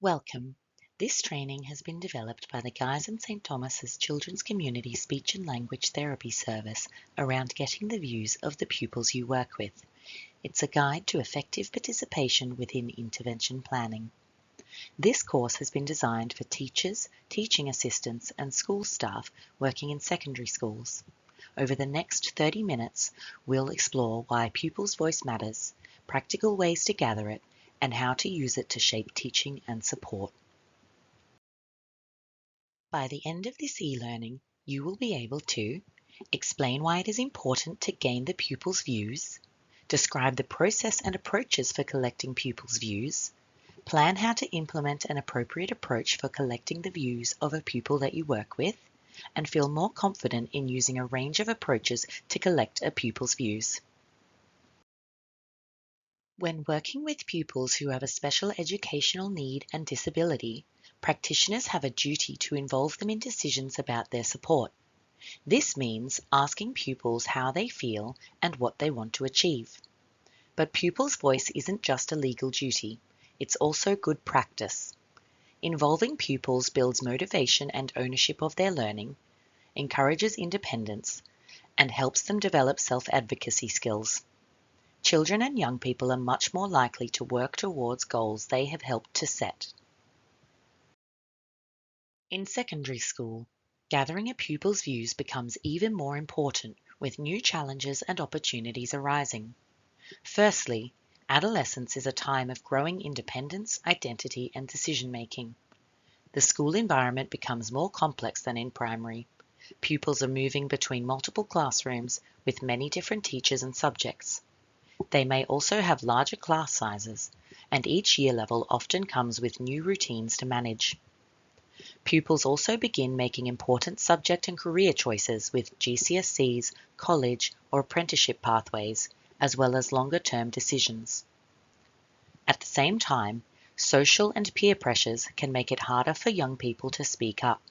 Welcome. This training has been developed by the Guy's and St. Thomas's Children's Community Speech and Language Therapy Service around getting the views of the pupils you work with. It's a guide to effective participation within intervention planning. This course has been designed for teachers, teaching assistants, and school staff working in secondary schools. Over the next 30 minutes, we'll explore why pupils' voice matters, practical ways to gather it, and how to use it to shape teaching and support. By the end of this e-learning, you will be able to explain why it is important to gain the pupils' views, describe the process and approaches for collecting pupils' views, plan how to implement an appropriate approach for collecting the views of a pupil that you work with, and feel more confident in using a range of approaches to collect a pupil's views. When working with pupils who have a special educational need and disability, practitioners have a duty to involve them in decisions about their support. This means asking pupils how they feel and what they want to achieve. But pupils' voice isn't just a legal duty, it's also good practice. Involving pupils builds motivation and ownership of their learning, encourages independence, and helps them develop self-advocacy skills. Children and young people are much more likely to work towards goals they have helped to set. In secondary school, gathering a pupil's views becomes even more important with new challenges and opportunities arising. Firstly, adolescence is a time of growing independence, identity, and decision-making. The school environment becomes more complex than in primary. Pupils are moving between multiple classrooms with many different teachers and subjects. They may also have larger class sizes, and each year level often comes with new routines to manage. Pupils also begin making important subject and career choices with GCSEs, college, or apprenticeship pathways, as well as longer-term decisions. At the same time, social and peer pressures can make it harder for young people to speak up.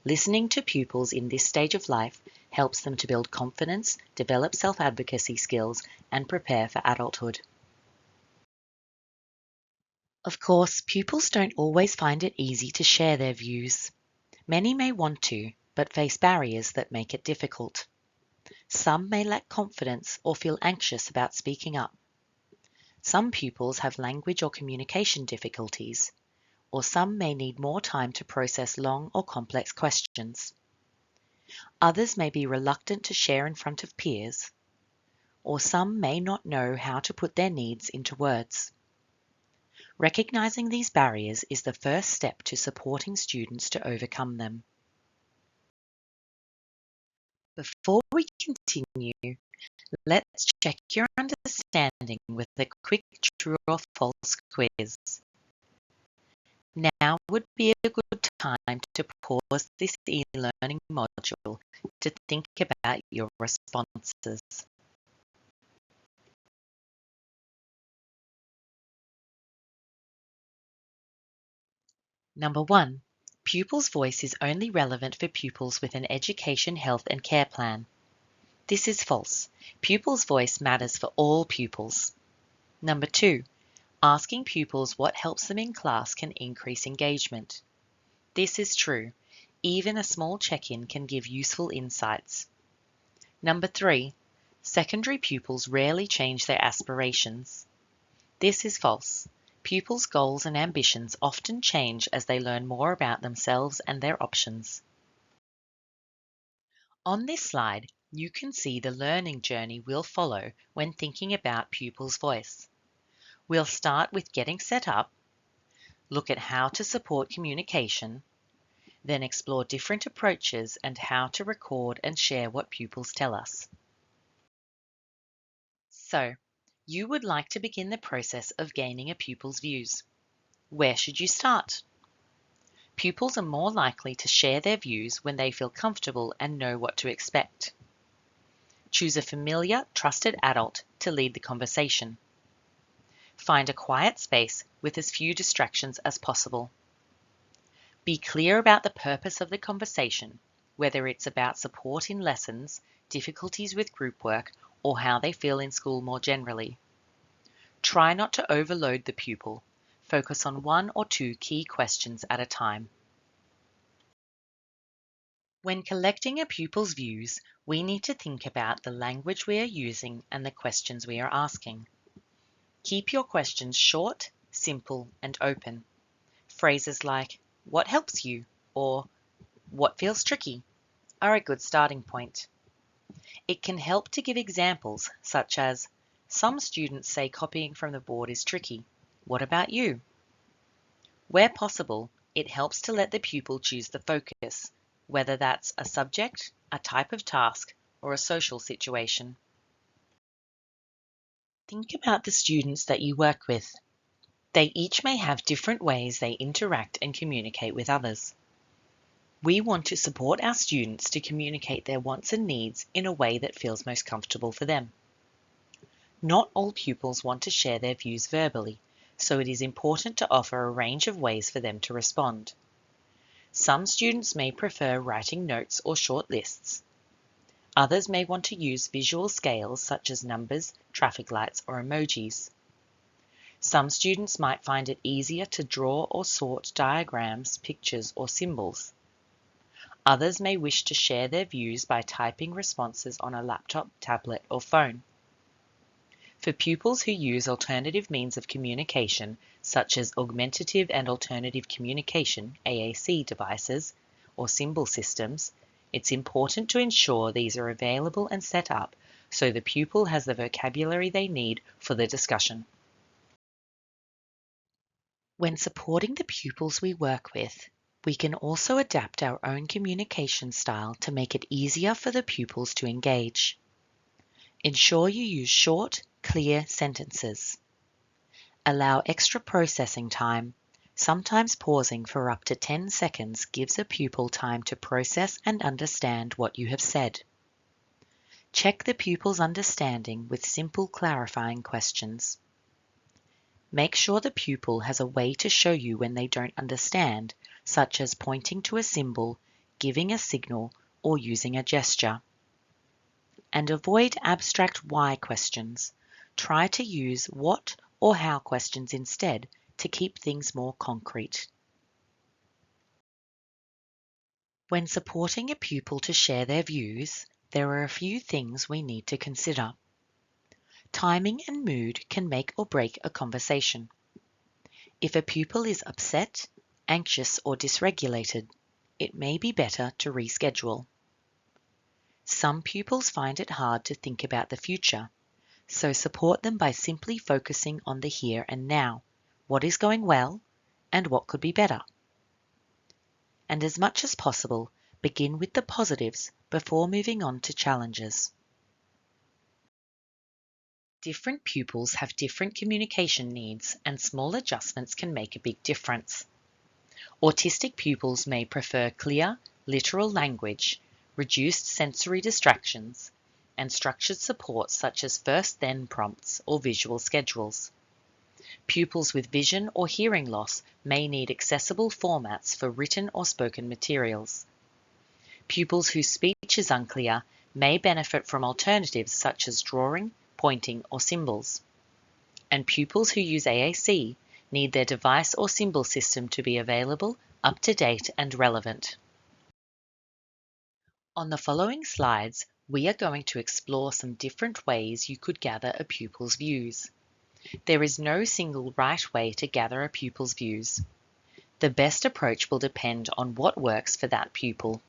Listening to pupils in this stage of life helps them to build confidence, develop self-advocacy skills, and prepare for adulthood. Of course, pupils don't always find it easy to share their views. Many may want to, but face barriers that make it difficult. Some may lack confidence or feel anxious about speaking up. Some pupils have language or communication difficulties, or some may need more time to process long or complex questions. Others may be reluctant to share in front of peers, or some may not know how to put their needs into words. Recognizing these barriers is the first step to supporting students to overcome them. Before we continue, let's check your understanding with a quick true or false quiz. Now would be a good time to pause this e-learning module to think about your responses. Number 1. Pupils' voice is only relevant for pupils with an education, health and care plan. This is false. Pupils' voice matters for all pupils. Number 2. Asking pupils what helps them in class can increase engagement. This is true. Even a small check-in can give useful insights. Number 3. Secondary pupils rarely change their aspirations. This is false. Pupils' goals and ambitions often change as they learn more about themselves and their options. On this slide, you can see the learning journey we'll follow when thinking about pupils' voice. We'll start with getting set up, look at how to support communication, then explore different approaches and how to record and share what pupils tell us. So, you would like to begin the process of gaining a pupil's views. Where should you start? Pupils are more likely to share their views when they feel comfortable and know what to expect. Choose a familiar, trusted adult to lead the conversation. Find a quiet space with as few distractions as possible. Be clear about the purpose of the conversation, whether it's about support in lessons, difficulties with group work, or how they feel in school more generally. Try not to overload the pupil. Focus on one or two key questions at a time. When collecting a pupil's views, we need to think about the language we are using and the questions we are asking. Keep your questions short, simple, and open. Phrases like, "What helps you?" or "What feels tricky?" are a good starting point. It can help to give examples such as, "Some students say copying from the board is tricky. What about you?" Where possible, it helps to let the pupil choose the focus, whether that's a subject, a type of task, or a social situation. Think about the students that you work with. They each may have different ways they interact and communicate with others. We want to support our students to communicate their wants and needs in a way that feels most comfortable for them. Not all pupils want to share their views verbally, so it is important to offer a range of ways for them to respond. Some students may prefer writing notes or short lists. Others may want to use visual scales such as numbers, traffic lights, or emojis. Some students might find it easier to draw or sort diagrams, pictures, or symbols. Others may wish to share their views by typing responses on a laptop, tablet, or phone. For pupils who use alternative means of communication, such as augmentative and alternative communication (AAC) devices or symbol systems, it's important to ensure these are available and set up so the pupil has the vocabulary they need for the discussion. When supporting the pupils we work with, we can also adapt our own communication style to make it easier for the pupils to engage. Ensure you use short, clear sentences. Allow extra processing time. Sometimes pausing for up to 10 seconds gives a pupil time to process and understand what you have said. Check the pupil's understanding with simple clarifying questions. Make sure the pupil has a way to show you when they don't understand, such as pointing to a symbol, giving a signal, or using a gesture. And avoid abstract why questions. Try to use what or how questions instead to keep things more concrete. When supporting a pupil to share their views, there are a few things we need to consider. Timing and mood can make or break a conversation. If a pupil is upset, anxious, or dysregulated, it may be better to reschedule. Some pupils find it hard to think about the future, so support them by simply focusing on the here and now, what is going well, and what could be better. And as much as possible, begin with the positives before moving on to challenges. Different pupils have different communication needs, and small adjustments can make a big difference. Autistic pupils may prefer clear, literal language, reduced sensory distractions, and structured support such as first-then prompts or visual schedules. Pupils with vision or hearing loss may need accessible formats for written or spoken materials. Pupils whose speech is unclear may benefit from alternatives such as drawing, pointing, or symbols. And pupils who use AAC need their device or symbol system to be available, up to date, and relevant. On the following slides, we are going to explore some different ways you could gather a pupil's views. There is no single right way to gather a pupil's views. The best approach will depend on what works for that pupil.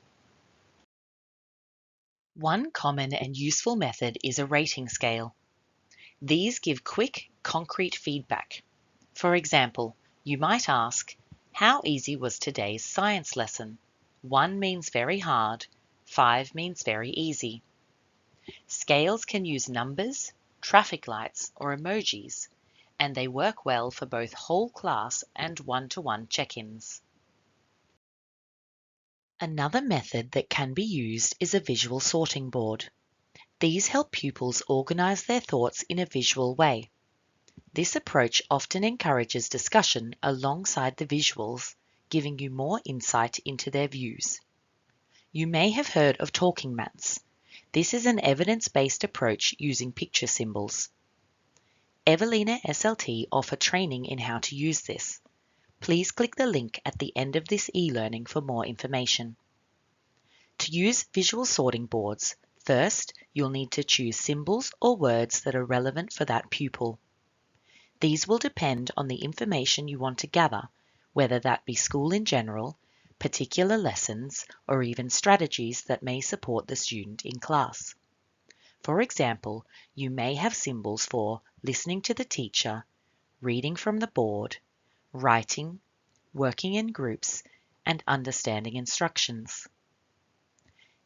One common and useful method is a rating scale. These give quick, concrete feedback. For example, you might ask, "How easy was today's science lesson?" 1 means very hard, 5 means very easy. Scales can use numbers, traffic lights, or emojis, and they work well for both whole class and one-to-one check-ins. Another method that can be used is a visual sorting board. These help pupils organize their thoughts in a visual way. This approach often encourages discussion alongside the visuals, giving you more insight into their views. You may have heard of talking mats. This is an evidence-based approach using picture symbols. Evelina SLT offer training in how to use this. Please click the link at the end of this e-learning for more information. To use visual sorting boards, first you'll need to choose symbols or words that are relevant for that pupil. These will depend on the information you want to gather, whether that be school in general, particular lessons, or even strategies that may support the student in class. For example, you may have symbols for listening to the teacher, reading from the board, writing, working in groups, and understanding instructions.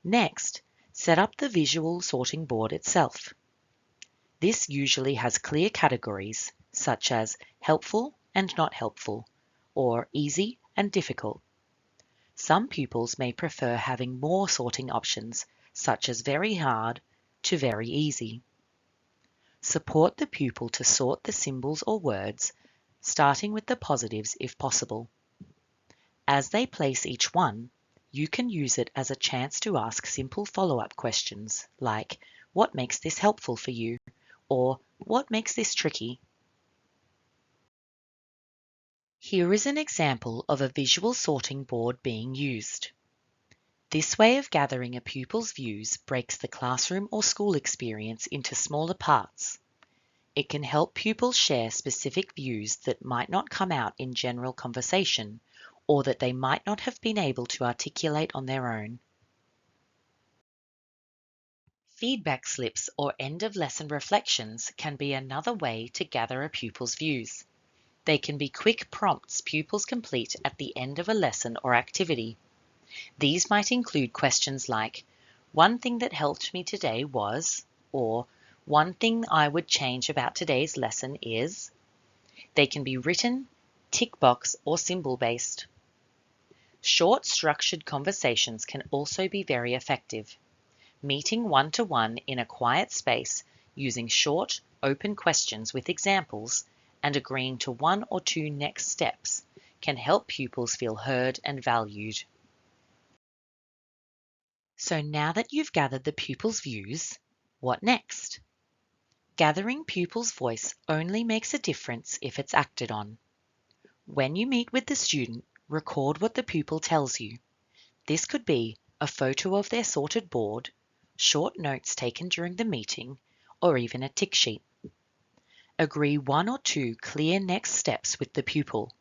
Next, set up the visual sorting board itself. This usually has clear categories such as helpful and not helpful, or easy and difficult. Some pupils may prefer having more sorting options, such as very hard to very easy. Support the pupil to sort the symbols or words, starting with the positives if possible. As they place each one, you can use it as a chance to ask simple follow-up questions like, "What makes this helpful for you?" or "What makes this tricky?" Here is an example of a visual sorting board being used. This way of gathering a pupil's views breaks the classroom or school experience into smaller parts. It can help pupils share specific views that might not come out in general conversation, or that they might not have been able to articulate on their own. Feedback slips or end-of-lesson reflections can be another way to gather a pupil's views. They can be quick prompts pupils complete at the end of a lesson or activity. These might include questions like, "One thing that helped me today was," or "One thing I would change about today's lesson is." They can be written, tick box, or symbol-based. Short, structured conversations can also be very effective. Meeting one-to-one in a quiet space using short, open questions with examples and agreeing to one or two next steps can help pupils feel heard and valued. So now that you've gathered the pupil's views, what next? Gathering pupil's voice only makes a difference if it's acted on. When you meet with the student, record what the pupil tells you. This could be a photo of their sorted board, short notes taken during the meeting, or even a tick sheet. Agree one or two clear next steps with the pupil,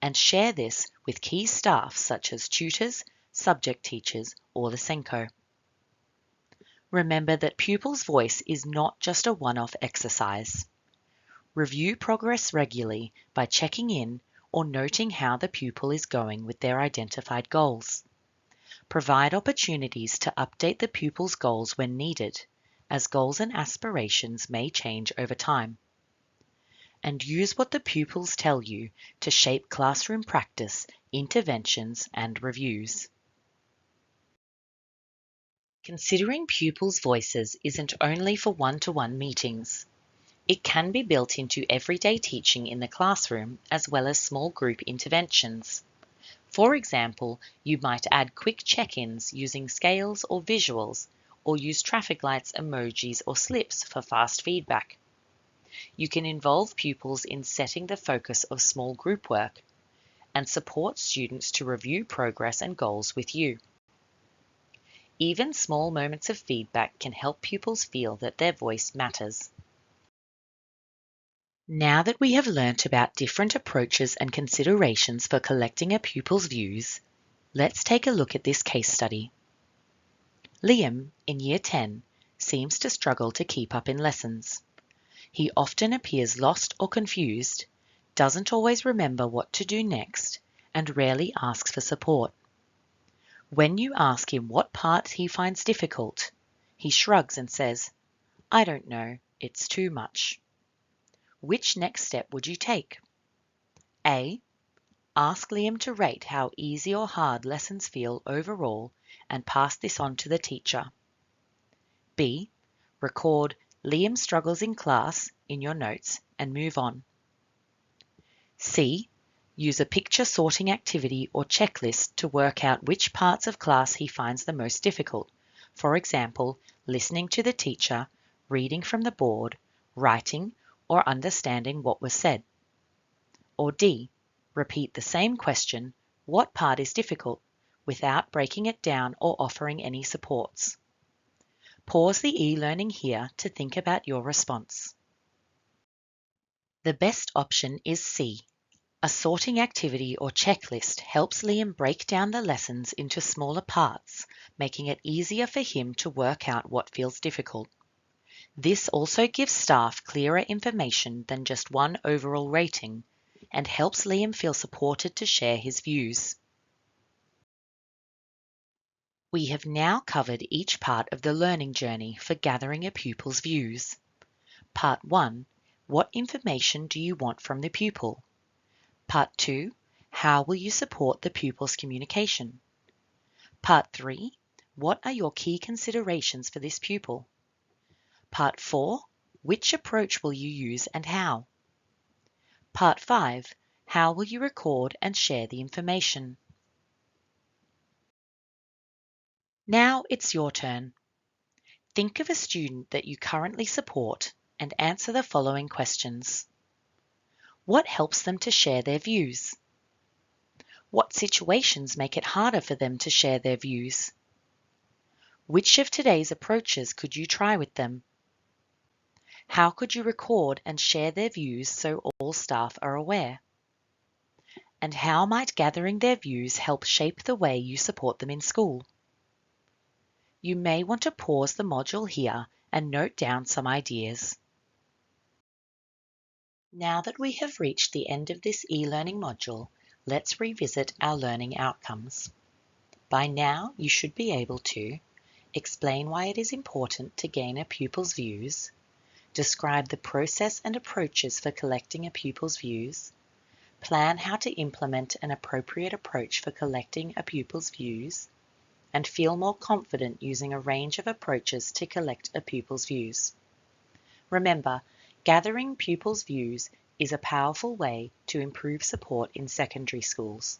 and share this with key staff such as tutors, subject teachers, or the Senko. Remember that pupil's voice is not just a one-off exercise. Review progress regularly by checking in or noting how the pupil is going with their identified goals. Provide opportunities to update the pupil's goals when needed, as goals and aspirations may change over time. And use what the pupils tell you to shape classroom practice, interventions, and reviews. Considering pupils' voices isn't only for one-to-one meetings. It can be built into everyday teaching in the classroom as well as small group interventions. For example, you might add quick check-ins using scales or visuals, or use traffic lights, emojis, or slips for fast feedback. You can involve pupils in setting the focus of small group work and support students to review progress and goals with you. Even small moments of feedback can help pupils feel that their voice matters. Now that we have learnt about different approaches and considerations for collecting a pupil's views, let's take a look at this case study. Liam, in Year 10, seems to struggle to keep up in lessons. He often appears lost or confused, doesn't always remember what to do next, and rarely asks for support. When you ask him what part he finds difficult, he shrugs and says, "I don't know, it's too much." Which next step would you take? A. Ask Liam to rate how easy or hard lessons feel overall and pass this on to the teacher. B. Record Liam struggles in class in your notes and move on. C. Use a picture sorting activity or checklist to work out which parts of class he finds the most difficult. For example, listening to the teacher, reading from the board, writing, or understanding what was said. Or D, repeat the same question, what part is difficult, without breaking it down or offering any supports. Pause the e-learning here to think about your response. The best option is C. A sorting activity or checklist helps Liam break down the lessons into smaller parts, making it easier for him to work out what feels difficult. This also gives staff clearer information than just one overall rating and helps Liam feel supported to share his views. We have now covered each part of the learning journey for gathering a pupil's views. Part 1. What information do you want from the pupil? Part 2. How will you support the pupil's communication? Part 3. What are your key considerations for this pupil? Part 4. Which approach will you use and how? Part 5. How will you record and share the information? Now it's your turn. Think of a student that you currently support and answer the following questions. What helps them to share their views? What situations make it harder for them to share their views? Which of today's approaches could you try with them? How could you record and share their views so all staff are aware? And how might gathering their views help shape the way you support them in school? You may want to pause the module here and note down some ideas. Now that we have reached the end of this e-learning module, let's revisit our learning outcomes. By now, you should be able to explain why it is important to gain a pupil's views, describe the process and approaches for collecting a pupil's views, plan how to implement an appropriate approach for collecting a pupil's views, and feel more confident using a range of approaches to collect a pupil's views. Remember, gathering pupils' views is a powerful way to improve support in secondary schools.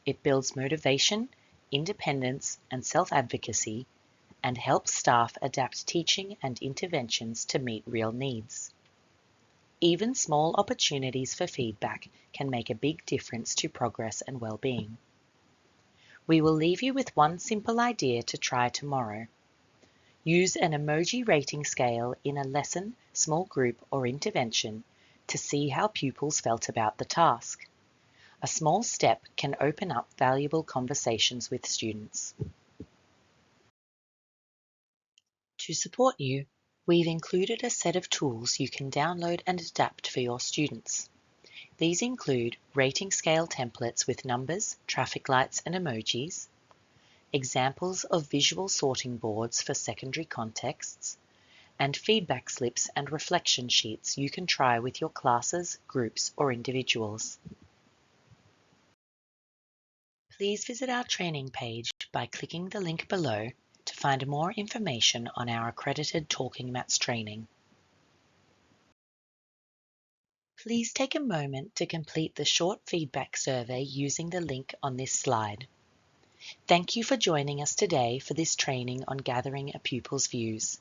It builds motivation, independence, and self-advocacy, and helps staff adapt teaching and interventions to meet real needs. Even small opportunities for feedback can make a big difference to progress and well-being. We will leave you with one simple idea to try tomorrow. Use an emoji rating scale in a lesson, small group, or intervention to see how pupils felt about the task. A small step can open up valuable conversations with students. To support you, we've included a set of tools you can download and adapt for your students. These include rating scale templates with numbers, traffic lights, and emojis, examples of visual sorting boards for secondary contexts, and feedback slips and reflection sheets you can try with your classes, groups, or individuals. Please visit our training page by clicking the link below to find more information on our accredited Talking Mats training. Please take a moment to complete the short feedback survey using the link on this slide. Thank you for joining us today for this training on gathering a pupil's views.